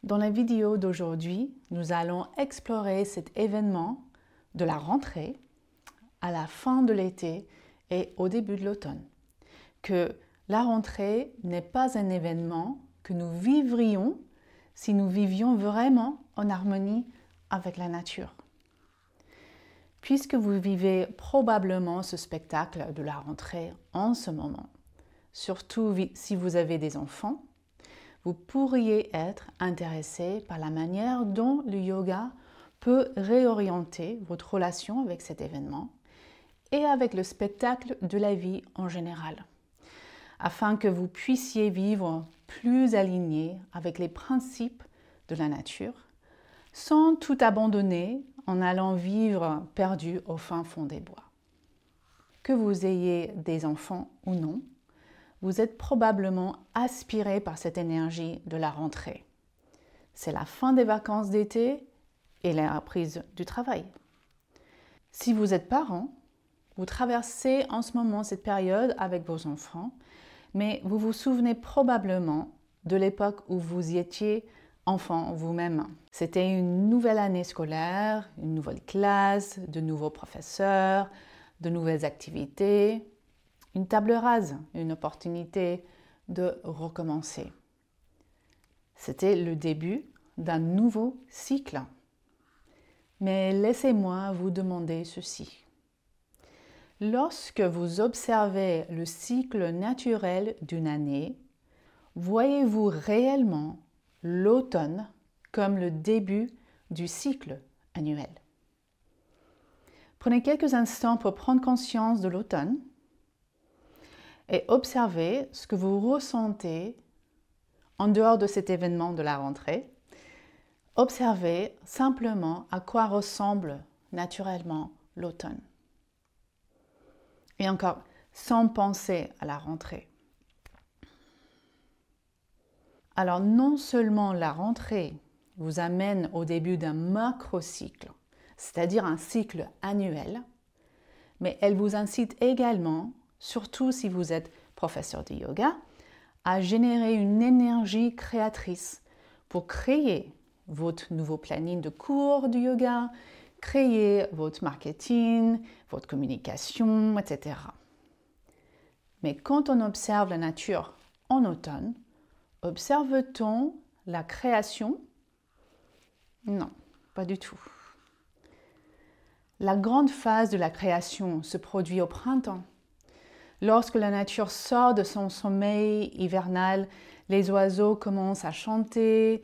Dans la vidéo d'aujourd'hui, nous allons explorer cet événement de la rentrée à la fin de l'été et au début de l'automne. Que la rentrée n'est pas un événement que nous vivrions si nous vivions vraiment en harmonie avec la nature. Puisque vous vivez probablement ce spectacle de la rentrée en ce moment, surtout si vous avez des enfants, vous pourriez être intéressé par la manière dont le yoga peut réorienter votre relation avec cet événement et avec le spectacle de la vie en général, afin que vous puissiez vivre plus aligné avec les principes de la nature, sans tout abandonner en allant vivre perdu au fin fond des bois. Que vous ayez des enfants ou non, vous êtes probablement aspiré par cette énergie de la rentrée. C'est la fin des vacances d'été et la reprise du travail. Si vous êtes parent, vous traversez en ce moment cette période avec vos enfants, mais vous vous souvenez probablement de l'époque où vous y étiez enfant vous-même. C'était une nouvelle année scolaire, une nouvelle classe, de nouveaux professeurs, de nouvelles activités, une table rase, une opportunité de recommencer. C'était le début d'un nouveau cycle. Mais laissez-moi vous demander ceci. Lorsque vous observez le cycle naturel d'une année, voyez-vous réellement l'automne comme le début du cycle annuel? Prenez quelques instants pour prendre conscience de l'automne et observez ce que vous ressentez en dehors de cet événement de la rentrée. Observez simplement à quoi ressemble naturellement l'automne. Et encore, sans penser à la rentrée. Alors, non seulement la rentrée vous amène au début d'un macrocycle, c'est-à-dire un cycle annuel, mais elle vous incite également, surtout si vous êtes professeur de yoga, à générer une énergie créatrice pour créer votre nouveau planning de cours de yoga, créer votre marketing, votre communication, etc. Mais quand on observe la nature en automne, observe-t-on la création? Non, pas du tout. La grande phase de la création se produit au printemps. Lorsque la nature sort de son sommeil hivernal, les oiseaux commencent à chanter,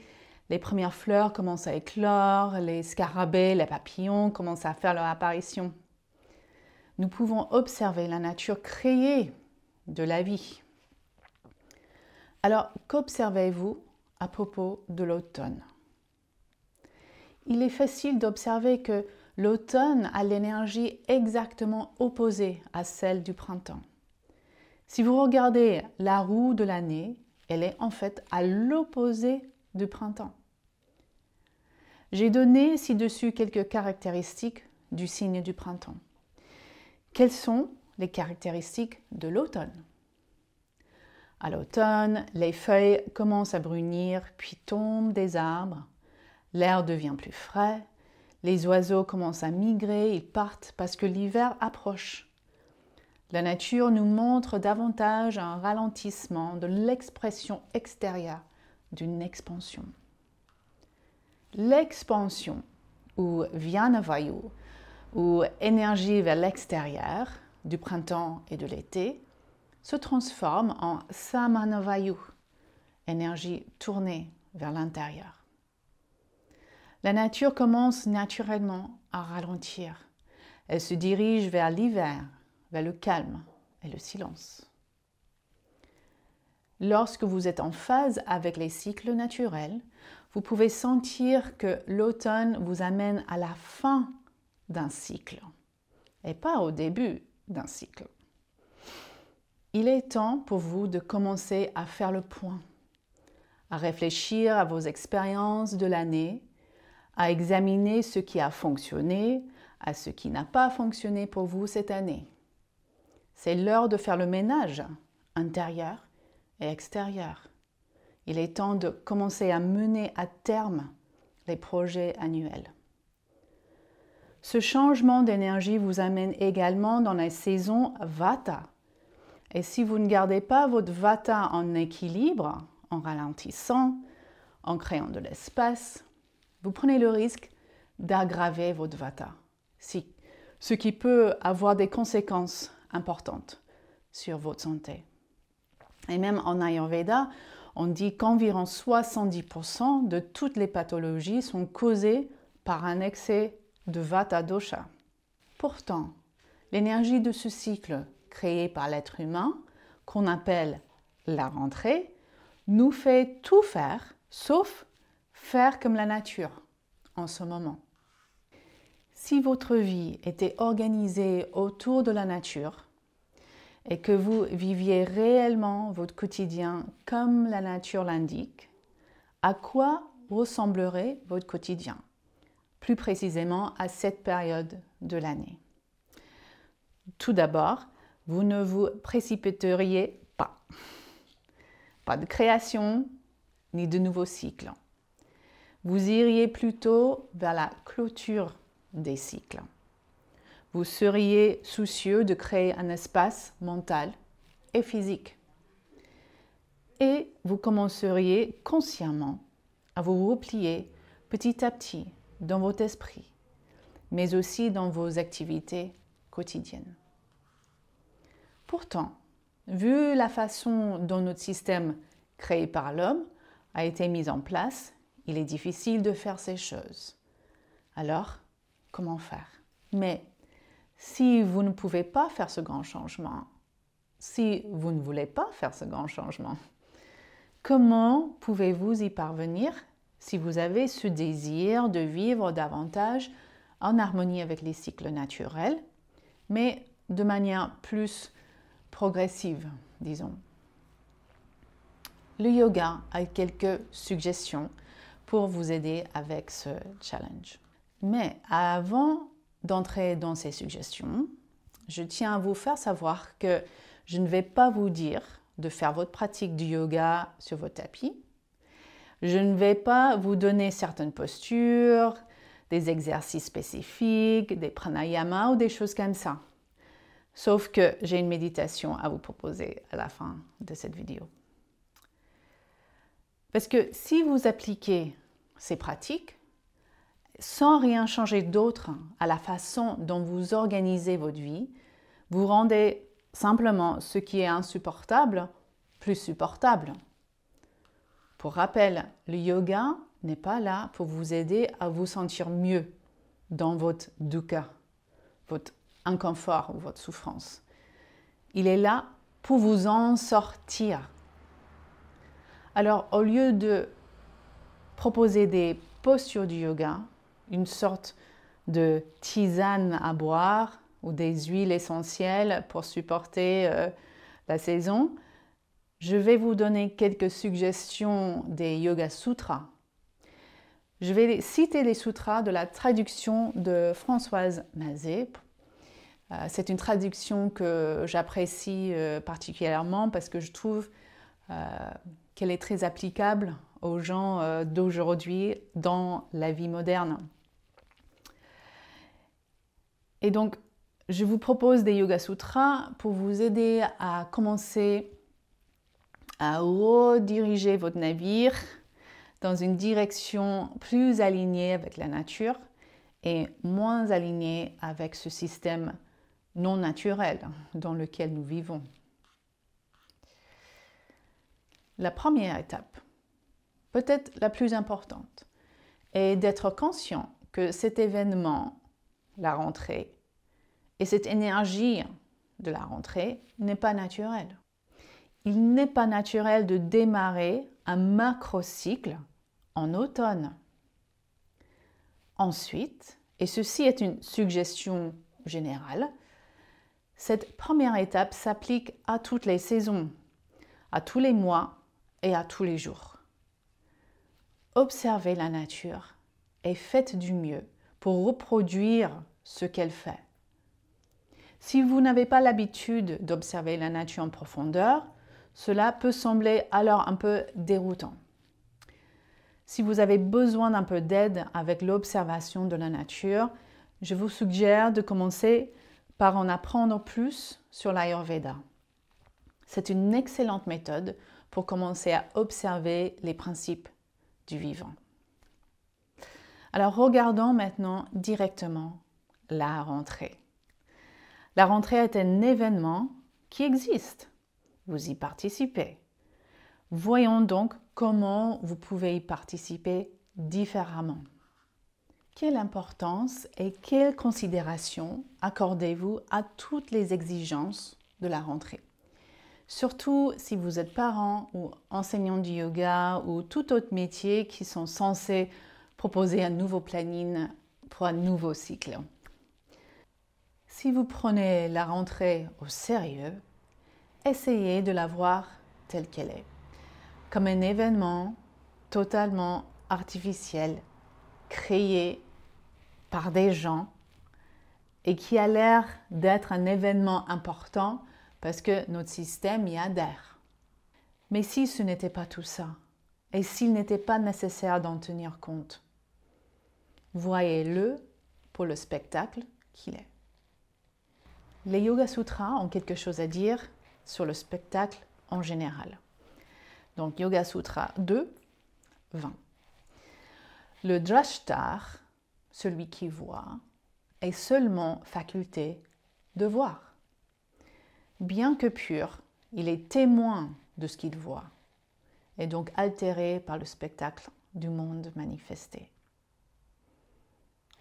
les premières fleurs commencent à éclore, les scarabées, les papillons commencent à faire leur apparition. Nous pouvons observer la nature créer de la vie. Alors, qu'observez-vous à propos de l'automne? Il est facile d'observer que l'automne a l'énergie exactement opposée à celle du printemps. Si vous regardez la roue de l'année, elle est en fait à l'opposé du printemps. J'ai donné ci-dessus quelques caractéristiques du signe du printemps. Quelles sont les caractéristiques de l'automne? À l'automne, les feuilles commencent à brunir, puis tombent des arbres. L'air devient plus frais. Les oiseaux commencent à migrer, ils partent parce que l'hiver approche. La nature nous montre davantage un ralentissement de l'expression extérieure d'une expansion. L'expansion, ou Vyanavayu, ou énergie vers l'extérieur, du printemps et de l'été, se transforme en Samanavayu, énergie tournée vers l'intérieur. La nature commence naturellement à ralentir. Elle se dirige vers l'hiver, vers le calme et le silence. Lorsque vous êtes en phase avec les cycles naturels, vous pouvez sentir que l'automne vous amène à la fin d'un cycle et pas au début d'un cycle. Il est temps pour vous de commencer à faire le point, à réfléchir à vos expériences de l'année, à examiner ce qui a fonctionné, à ce qui n'a pas fonctionné pour vous cette année. C'est l'heure de faire le ménage intérieur et extérieur. il est temps de commencer à mener à terme les projets annuels. Ce changement d'énergie vous amène également dans la saison Vata. Et si vous ne gardez pas votre Vata en équilibre, en ralentissant, en créant de l'espace, vous prenez le risque d'aggraver votre Vata, ce qui peut avoir des conséquences importantes sur votre santé. Et même en Ayurveda, on dit qu'environ 70% de toutes les pathologies sont causées par un excès de Vata dosha. Pourtant, l'énergie de ce cycle créé par l'être humain, qu'on appelle la rentrée, nous fait tout faire, sauf faire comme la nature en ce moment. Si votre vie était organisée autour de la nature et que vous viviez réellement votre quotidien comme la nature l'indique, à quoi ressemblerait votre quotidien? Plus précisément à cette période de l'année. Tout d'abord, vous ne vous précipiteriez pas. Pas de création ni de nouveaux cycles. Vous iriez plutôt vers la clôture des cycles. Vous seriez soucieux de créer un espace mental et physique. Et vous commenceriez consciemment à vous replier petit à petit dans votre esprit, mais aussi dans vos activités quotidiennes. Pourtant, vu la façon dont notre système créé par l'homme a été mis en place, il est difficile de faire ces choses. Alors, comment faire? Mais si vous ne pouvez pas faire ce grand changement, si vous ne voulez pas faire ce grand changement, comment pouvez-vous y parvenir si vous avez ce désir de vivre davantage en harmonie avec les cycles naturels, mais de manière plus progressive, disons? Le yoga a quelques suggestions pour vous aider avec ce challenge. Mais avant d'entrer dans ces suggestions, je tiens à vous faire savoir que je ne vais pas vous dire de faire votre pratique du yoga sur votre tapis. Je ne vais pas vous donner certaines postures, des exercices spécifiques, des pranayamas ou des choses comme ça. Sauf que j'ai une méditation à vous proposer à la fin de cette vidéo. Parce que si vous appliquez ces pratiques sans rien changer d'autre à la façon dont vous organisez votre vie, vous rendez simplement ce qui est insupportable plus supportable. Pour rappel, le yoga n'est pas là pour vous aider à vous sentir mieux dans votre dukkha, votre inconfort ou votre souffrance. Il est là pour vous en sortir. Alors, au lieu de proposer des postures du yoga, une sorte de tisane à boire ou des huiles essentielles pour supporter la saison, je vais vous donner quelques suggestions des Yoga Sutras. Je vais citer les sutras de la traduction de Françoise Mazet. C'est une traduction que j'apprécie particulièrement parce que je trouve qu'elle est très applicable aux gens d'aujourd'hui dans la vie moderne. Et donc, je vous propose des Yoga Sutras pour vous aider à commencer à rediriger votre navire dans une direction plus alignée avec la nature et moins alignée avec ce système non naturel dans lequel nous vivons. La première étape, peut-être la plus importante, est d'être conscient que cet événement, la rentrée, et cette énergie de la rentrée n'est pas naturelle. Il n'est pas naturel de démarrer un macrocycle en automne. Ensuite, et ceci est une suggestion générale, cette première étape s'applique à toutes les saisons, à tous les mois et à tous les jours. Observez la nature et faites du mieux pour reproduire ce qu'elle fait. Si vous n'avez pas l'habitude d'observer la nature en profondeur, Cela peut sembler alors un peu déroutant. Si vous avez besoin d'un peu d'aide avec l'observation de la nature, je vous suggère de commencer par en apprendre plus sur l'Ayurveda. C'est une excellente méthode pour commencer à observer les principes du vivant. Alors regardons maintenant directement la rentrée. La rentrée est un événement qui existe. Vous y participez. Voyons donc comment vous pouvez y participer différemment. Quelle importance et quelle considération accordez-vous à toutes les exigences de la rentrée? Surtout si vous êtes parent ou enseignant du yoga ou tout autre métier qui sont censés proposer un nouveau planning pour un nouveau cycle. Si vous prenez la rentrée au sérieux, essayez de la voir telle qu'elle est, comme un événement totalement artificiel, créé par des gens et qui a l'air d'être un événement important parce que notre système y adhère. Mais si ce n'était pas tout ça, et s'il n'était pas nécessaire d'en tenir compte, voyez-le pour le spectacle qu'il est. Les Yoga Sutras ont quelque chose à dire sur le spectacle en général. Donc Yoga Sutra 2, 20. Le drashtar, celui qui voit, est seulement faculté de voir. Bien que pur, il est témoin de ce qu'il voit et donc altéré par le spectacle du monde manifesté.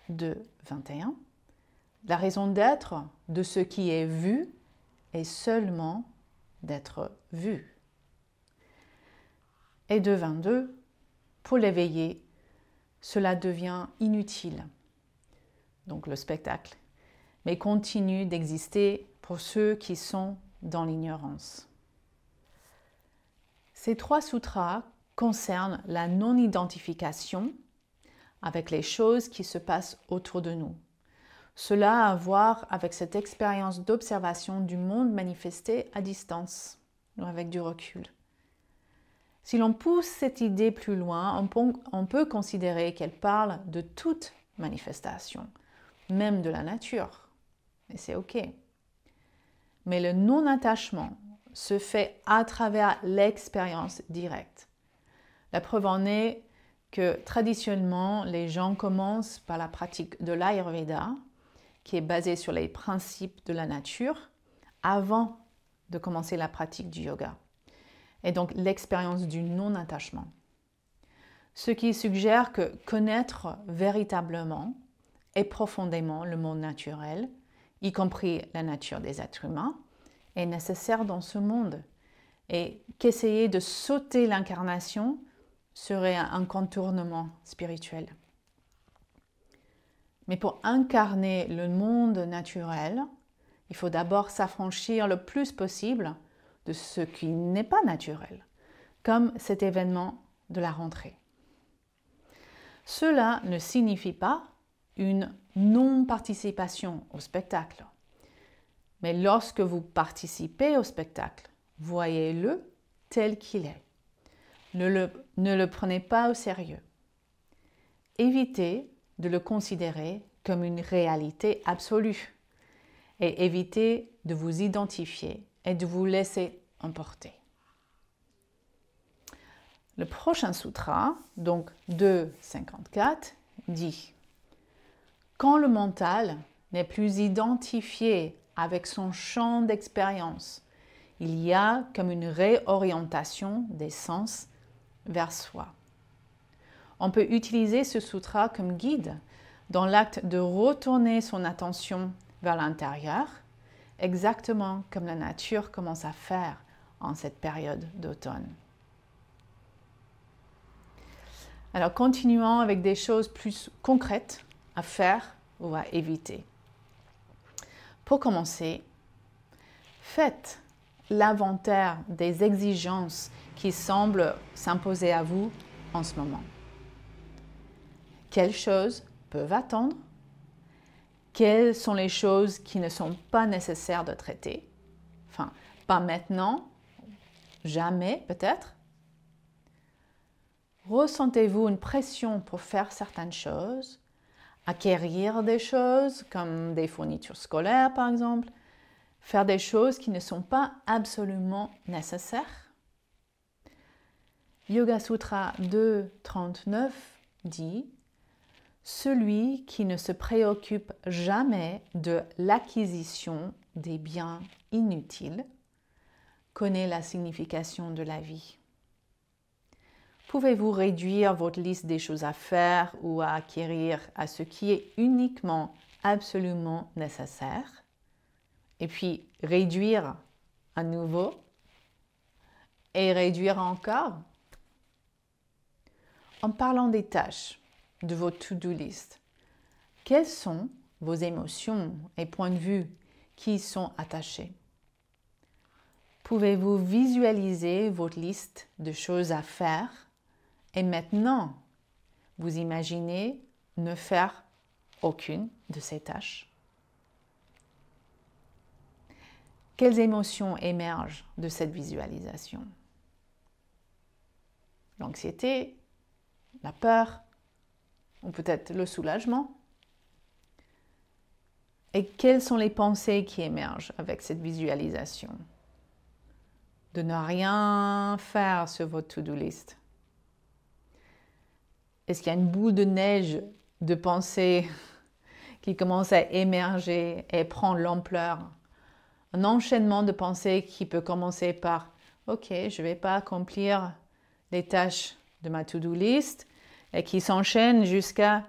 2, 21. La raison d'être de ce qui est vu est seulement d'être vu. Et 2, 22. Pour l'éveiller, cela devient inutile, donc le spectacle, mais continue d'exister pour ceux qui sont dans l'ignorance. Ces 3 sutras concernent la non-identification avec les choses qui se passent autour de nous. Cela a à voir avec cette expérience d'observation du monde manifesté à distance, ou avec du recul. Si l'on pousse cette idée plus loin, on peut considérer qu'elle parle de toute manifestation, même de la nature. Et c'est OK. Mais le non-attachement se fait à travers l'expérience directe. La preuve en est que traditionnellement, les gens commencent par la pratique de l'Ayurveda, qui est basée sur les principes de la nature, avant de commencer la pratique du yoga. Et donc l'expérience du non-attachement. Ce qui suggère que connaître véritablement et profondément le monde naturel, y compris la nature des êtres humains, est nécessaire dans ce monde et qu'essayer de sauter l'incarnation serait un contournement spirituel. Mais pour incarner le monde naturel, il faut d'abord s'affranchir le plus possible de ce qui n'est pas naturel, comme cet événement de la rentrée. Cela ne signifie pas une non-participation au spectacle. Mais lorsque vous participez au spectacle, voyez-le tel qu'il est. Ne le prenez pas au sérieux. Évitez de le considérer comme une réalité absolue et évitez de vous identifier et de vous laisser emporter. Le prochain sutra, donc 2.54, dit « Quand le mental n'est plus identifié avec son champ d'expérience, il y a comme une réorientation des sens vers soi. » On peut utiliser ce sutra comme guide dans l'acte de retourner son attention vers l'intérieur, exactement comme la nature commence à faire en cette période d'automne. Alors continuons avec des choses plus concrètes à faire ou à éviter. Pour commencer, faites l'inventaire des exigences qui semblent s'imposer à vous en ce moment. Quelles choses peuvent attendre? Quelles sont les choses qui ne sont pas nécessaires de traiter? Enfin, pas maintenant, jamais peut-être? Ressentez-vous une pression pour faire certaines choses, acquérir des choses comme des fournitures scolaires par exemple, faire des choses qui ne sont pas absolument nécessaires? Yoga Sutra 2.39 dit « Celui qui ne se préoccupe jamais de l'acquisition des biens inutiles connaît la signification de la vie. » Pouvez-vous réduire votre liste des choses à faire ou à acquérir à ce qui est uniquement absolument nécessaire et puis réduire à nouveau et réduire encore? En parlant des tâches de votre to-do list, quelles sont vos émotions et points de vue qui y sont attachés? Pouvez-vous visualiser votre liste de choses à faire et maintenant vous imaginez ne faire aucune de ces tâches? Quelles émotions émergent de cette visualisation? L'anxiété, la peur, ou peut-être le soulagement? Et quelles sont les pensées qui émergent avec cette visualisation? De ne rien faire sur votre to-do list. Est-ce qu'il y a une boule de neige de pensées qui commence à émerger et prendre l'ampleur? Un enchaînement de pensées qui peut commencer par « Ok, je ne vais pas accomplir les tâches de ma to-do list » et qui s'enchaîne jusqu'à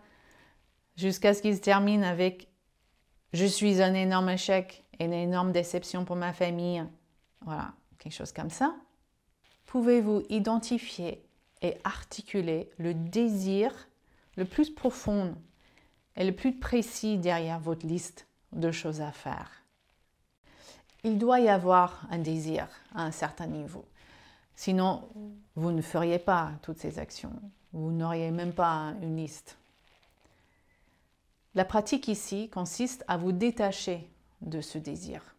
ce qu'il se termine avec « Je suis un énorme échec et une énorme déception pour ma famille ». Voilà, quelque chose comme ça. Pouvez-vous identifier et articuler le désir le plus profond et le plus précis derrière votre liste de choses à faire? Il doit y avoir un désir à un certain niveau. Sinon, vous ne feriez pas toutes ces actions. Vous n'auriez même pas une liste. La pratique ici consiste à vous détacher de ce désir.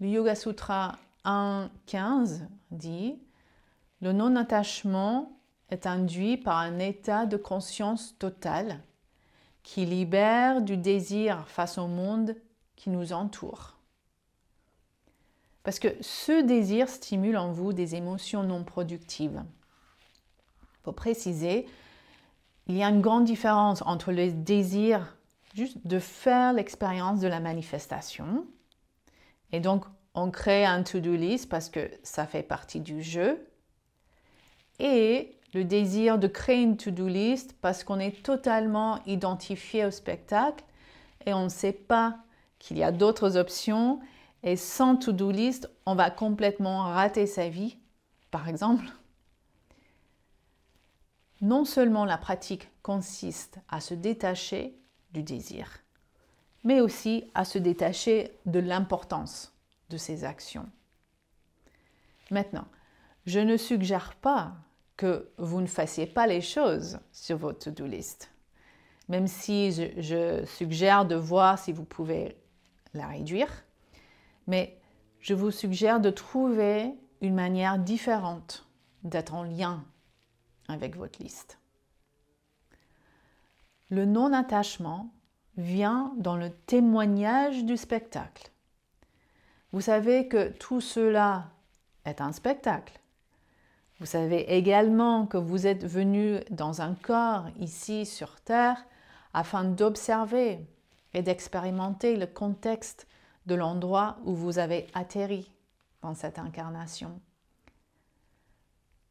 Le Yoga Sutra 1.15 dit « Le non-attachement est induit par un état de conscience totale qui libère du désir face au monde qui nous entoure. » Parce que ce désir stimule en vous des émotions non productives. Pour préciser, il y a une grande différence entre le désir juste de faire l'expérience de la manifestation, et donc on crée un to-do list parce que ça fait partie du jeu, et le désir de créer une to-do list parce qu'on est totalement identifié au spectacle et on ne sait pas qu'il y a d'autres options. Et sans to-do list, on va complètement rater sa vie, par exemple. Non seulement la pratique consiste à se détacher du désir, mais aussi à se détacher de l'importance de ces actions. Maintenant, je ne suggère pas que vous ne fassiez pas les choses sur votre to-do list, même si je suggère de voir si vous pouvez la réduire. Mais je vous suggère de trouver une manière différente d'être en lien avec votre liste. Le non-attachement vient dans le témoignage du spectacle. Vous savez que tout cela est un spectacle. Vous savez également que vous êtes venu dans un corps ici sur Terre afin d'observer et d'expérimenter le contexte de l'endroit où vous avez atterri dans cette incarnation.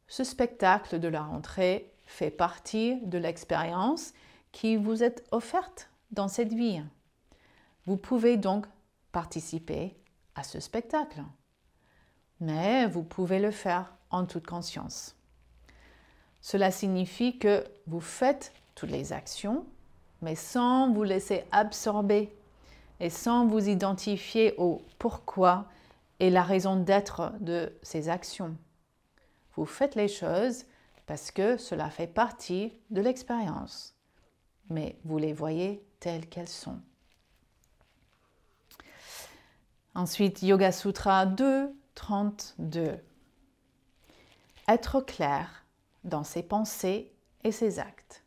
Ce spectacle de la rentrée fait partie de l'expérience qui vous est offerte dans cette vie. Vous pouvez donc participer à ce spectacle, mais vous pouvez le faire en toute conscience. Cela signifie que vous faites toutes les actions, mais sans vous laisser absorber et sans vous identifier au pourquoi et la raison d'être de ces actions. Vous faites les choses parce que cela fait partie de l'expérience, mais vous les voyez telles qu'elles sont. Ensuite, Yoga Sutra 2.32. être clair dans ses pensées et ses actes,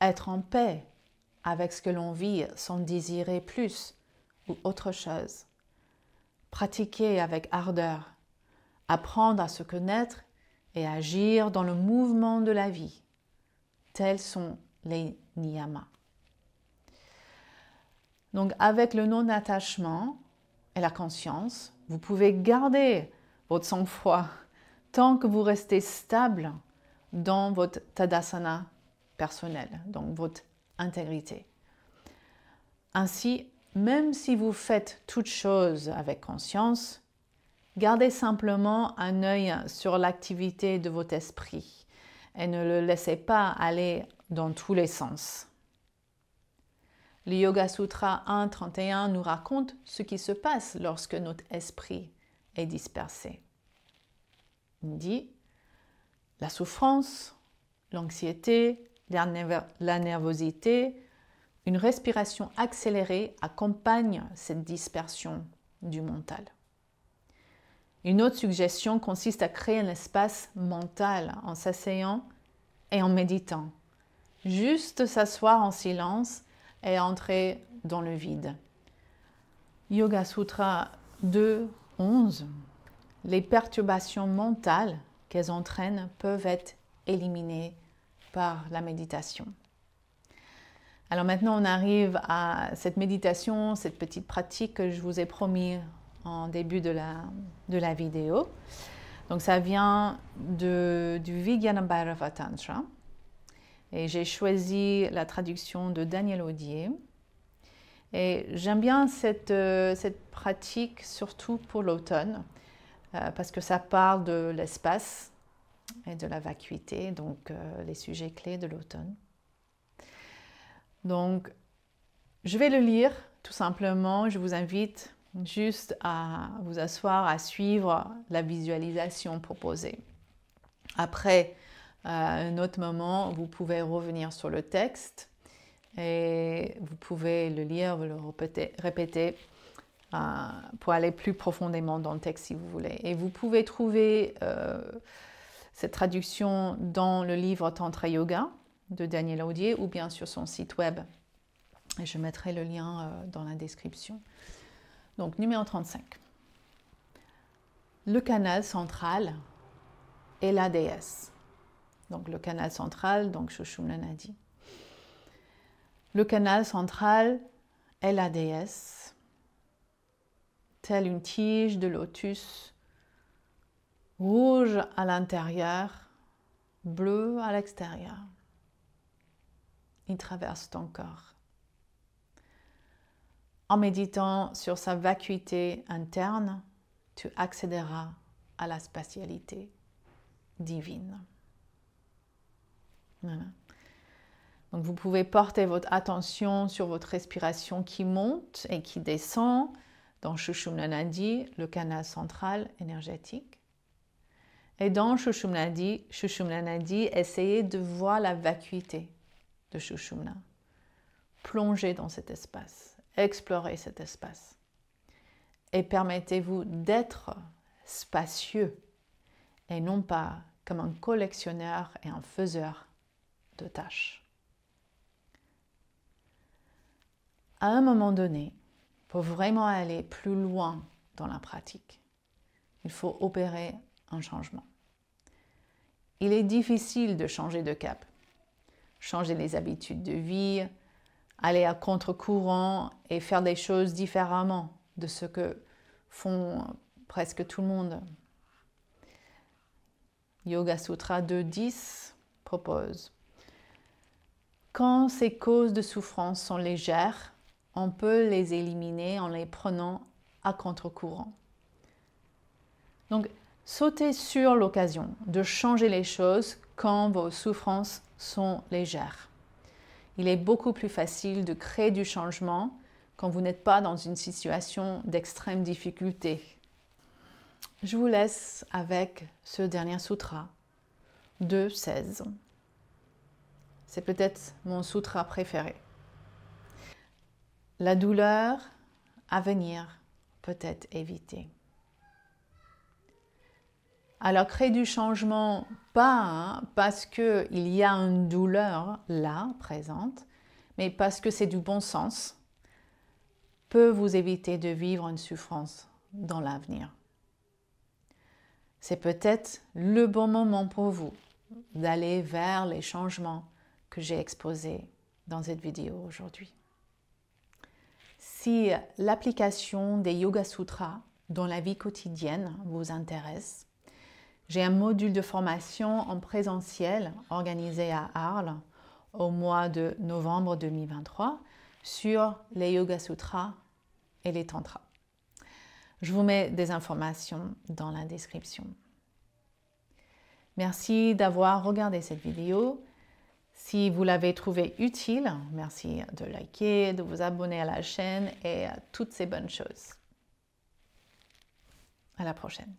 être en paix avec ce que l'on vit sans désirer plus ou autre chose, pratiquer avec ardeur, apprendre à se connaître et agir dans le mouvement de la vie. Tels sont les niyamas. Donc avec le non-attachement et la conscience, vous pouvez garder votre sang-froid tant que vous restez stable dans votre tadasana personnel, donc votre intégrité. Ainsi, même si vous faites toutes choses avec conscience, gardez simplement un œil sur l'activité de votre esprit et ne le laissez pas aller dans tous les sens. Le Yoga Sutra 1.31 nous raconte ce qui se passe lorsque notre esprit est dispersé. Il dit « La souffrance, l'anxiété, la nervosité, une respiration accélérée accompagne cette dispersion du mental. » Une autre suggestion consiste à créer un espace mental en s'asseyant et en méditant. Juste s'asseoir en silence et entrer dans le vide. Yoga Sutra 2.11. Les perturbations mentales qu'elles entraînent peuvent être éliminées par la méditation. Alors maintenant, on arrive à cette méditation, cette petite pratique que je vous ai promis en début de la vidéo. Donc ça vient du Vijnana Bhairava Tantra. Et j'ai choisi la traduction de Daniel Audier. Et j'aime bien cette pratique, surtout pour l'automne, parce que ça parle de l'espace et de la vacuité, donc les sujets clés de l'automne. Donc, je vais le lire tout simplement. Je vous invite juste à vous asseoir, à suivre la visualisation proposée. Après, à un autre moment, vous pouvez revenir sur le texte et vous pouvez le lire, vous le répéter pour aller plus profondément dans le texte si vous voulez. Et vous pouvez trouver cette traduction dans le livre Tantra Yoga de Daniel Audier ou bien sur son site web. Et je mettrai le lien dans la description. Donc, numéro 35. Le canal central est la déesse. Donc le canal central, donc Sushumna Nadi. Le canal central est la déesse, telle une tige de lotus, rouge à l'intérieur, bleu à l'extérieur. Il traverse ton corps. En méditant sur sa vacuité interne, tu accéderas à la spatialité divine. Voilà. Donc vous pouvez porter votre attention sur votre respiration qui monte et qui descend dans Sushumna Nadi, le canal central énergétique. Et dans Sushumna Nadi, essayez de voir la vacuité de Sushumna. Plongez dans cet espace, explorez cet espace. Et permettez-vous d'être spacieux et non pas comme un collectionneur et un faiseur de tâches. À un moment donné, pour vraiment aller plus loin dans la pratique, il faut opérer un changement. Il est difficile de changer de cap, changer les habitudes de vie, aller à contre-courant et faire des choses différemment de ce que font presque tout le monde. Yoga Sutra 2.10 propose: quand ces causes de souffrance sont légères, on peut les éliminer en les prenant à contre-courant. Donc, sautez sur l'occasion de changer les choses quand vos souffrances sont légères. Il est beaucoup plus facile de créer du changement quand vous n'êtes pas dans une situation d'extrême difficulté. Je vous laisse avec ce dernier sutra, 2.16. C'est peut-être mon sutra préféré. La douleur à venir peut être évitée. Alors, créer du changement, pas parce qu'il y a une douleur là, présente, mais parce que c'est du bon sens, peut vous éviter de vivre une souffrance dans l'avenir. C'est peut-être le bon moment pour vous d'aller vers les changements que j'ai exposés dans cette vidéo aujourd'hui. Si l'application des Yoga Sutras dans la vie quotidienne vous intéresse, j'ai un module de formation en présentiel organisé à Arles au mois de novembre 2023 sur les Yoga Sutras et les Tantras. Je vous mets des informations dans la description. Merci d'avoir regardé cette vidéo. Si vous l'avez trouvée utile, merci de liker, de vous abonner à la chaîne et à toutes ces bonnes choses. À la prochaine.